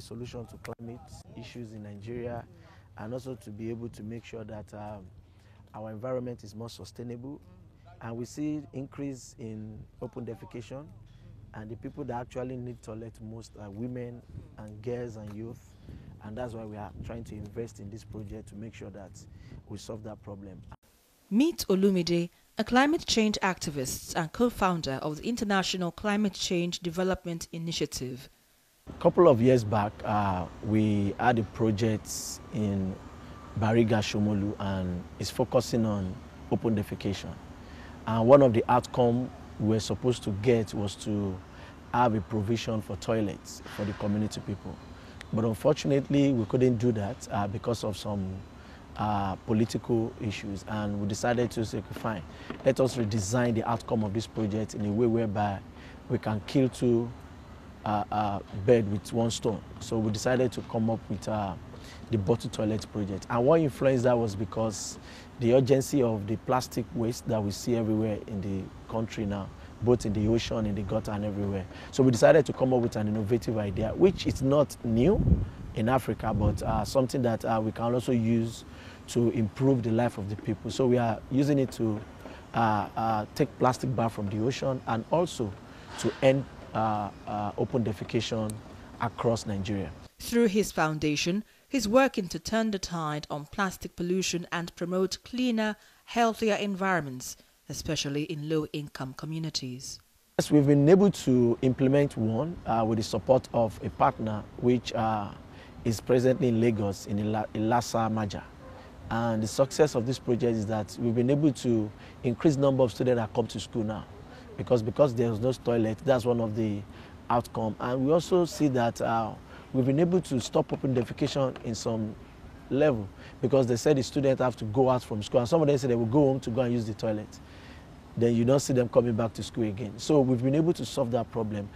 solution to climate issues in Nigeria, and also to be able to make sure that our environment is more sustainable. And we see increase in open defecation, and the people that actually need toilet most are women and girls and youth. And that's why we are trying to invest in this project to make sure that we solve that problem. Meet Olumide, a climate change activist and co-founder of the International Climate Change Development Initiative. A couple of years back, we had a project in Bariga, Shomolu, and it's focusing on open defecation. And one of the outcomes we were supposed to get was to have a provision for toilets for the community people. But unfortunately, we couldn't do that because of some political issues, and we decided to say, fine, let us redesign the outcome of this project in a way whereby we can kill two birds with one stone. So we decided to come up with the bottle toilet project. And what influenced that was because the urgency of the plastic waste that we see everywhere in the country now, both in the ocean, in the gutter, and everywhere. So we decided to come up with an innovative idea, which is not new in Africa, but something that we can also use to improve the life of the people. So we are using it to take plastic back from the ocean, and also to end open defecation across Nigeria. Through his foundation, he's working to turn the tide on plastic pollution and promote cleaner, healthier environments, especially in low-income communities. Yes, we've been able to implement one with the support of a partner which is presently in Lagos, in Ilasa Maja. And the success of this project is that we've been able to increase the number of students that come to school now. Because there's no toilet, that's one of the outcomes. And we also see that we've been able to stop open defecation in some level, because they said the students have to go out from school, and some of them say they will go home to go and use the toilet. Then you don't see them coming back to school again. So we've been able to solve that problem.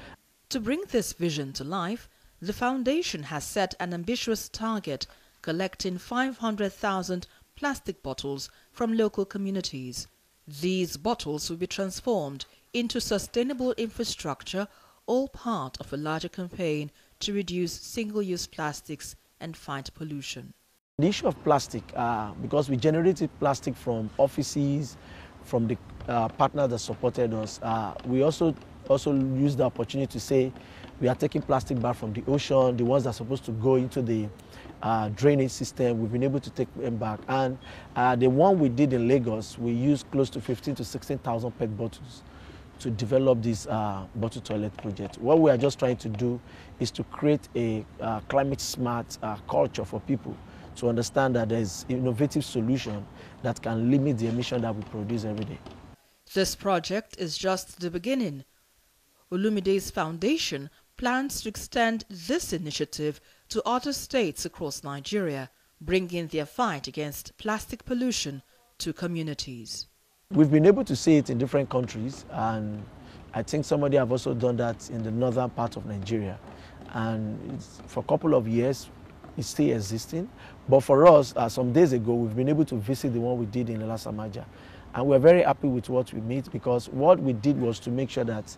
To bring this vision to life, the foundation has set an ambitious target, collecting 500,000 plastic bottles from local communities. These bottles will be transformed into sustainable infrastructure, all part of a larger campaign to reduce single-use plastics and fight pollution. The issue of plastic, because we generated plastic from offices, from the partners that supported us, we also used the opportunity to say we are taking plastic back from the ocean, the ones that are supposed to go into the drainage system. We've been able to take them back. And the one we did in Lagos, we used close to 15,000 to 16,000 PET bottles to develop this bottle toilet project. What we are just trying to do is to create a climate smart culture for people to understand that there's innovative solution that can limit the emission that we produce every day. This project is just the beginning. Olumide's foundation plans to extend this initiative to other states across Nigeria, bringing their fight against plastic pollution to communities. We've been able to see it in different countries, and I think somebody have also done that in the northern part of Nigeria. And for a couple of years, it's still existing. But for us, some days ago, we've been able to visit the one we did in Ilasa Maja. And we're very happy with what we meet, because what we did was to make sure that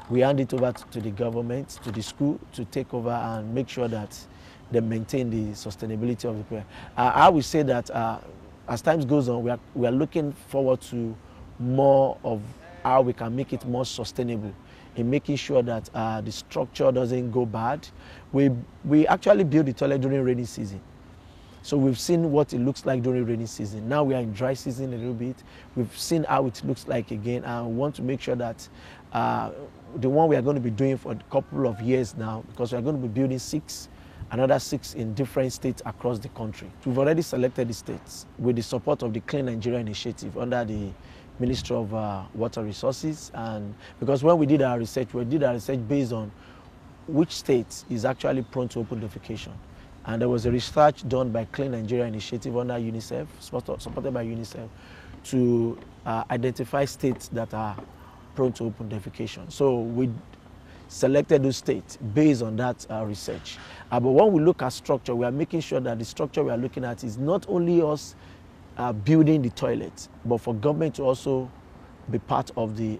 we hand it over to the government, to the school, to take over and make sure that they maintain the sustainability of the player. I would say that as time goes on, we are looking forward to more of how we can make it more sustainable, in making sure that the structure doesn't go bad. We actually build the toilet during rainy season. So we've seen what it looks like during rainy season. Now we are in dry season a little bit. We've seen how it looks like again, and we want to make sure that the one we are going to be doing for a couple of years now, because we are going to be building another six in different states across the country. We've already selected the states with the support of the Clean Nigeria Initiative under the Ministry of Water Resources. And because when we did our research based on which state is actually prone to open defecation. And there was a research done by Clean Nigeria Initiative under UNICEF, supported by UNICEF, to identify states that are prone to open defecation. So we selected those states based on that research. But when we look at structure, we are making sure that the structure we are looking at is not only us building the toilet, but for government to also be part of the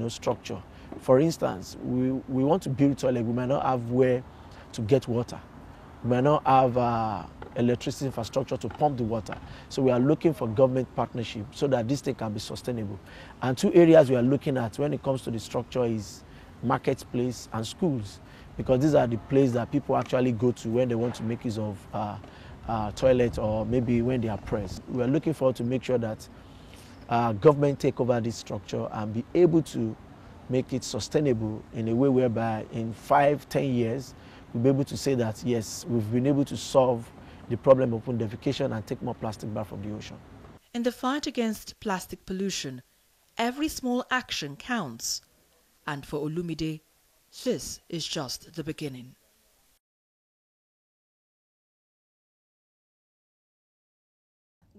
structure. For instance, we want to build a toilet, we might not have where to get water. We may not have electricity infrastructure to pump the water. So we are looking for government partnership so that this thing can be sustainable. And 2 areas we are looking at when it comes to the structure is marketplace and schools, because these are the places that people actually go to when they want to make use of toilet, or maybe when they are pressed. We are looking forward to make sure that government take over this structure and be able to make it sustainable in a way whereby in 5-10 years we'll be able to say that yes, we've been able to solve the problem of open defecation and take more plastic back from the ocean. In the fight against plastic pollution, every small action counts. And for Olumide, this is just the beginning.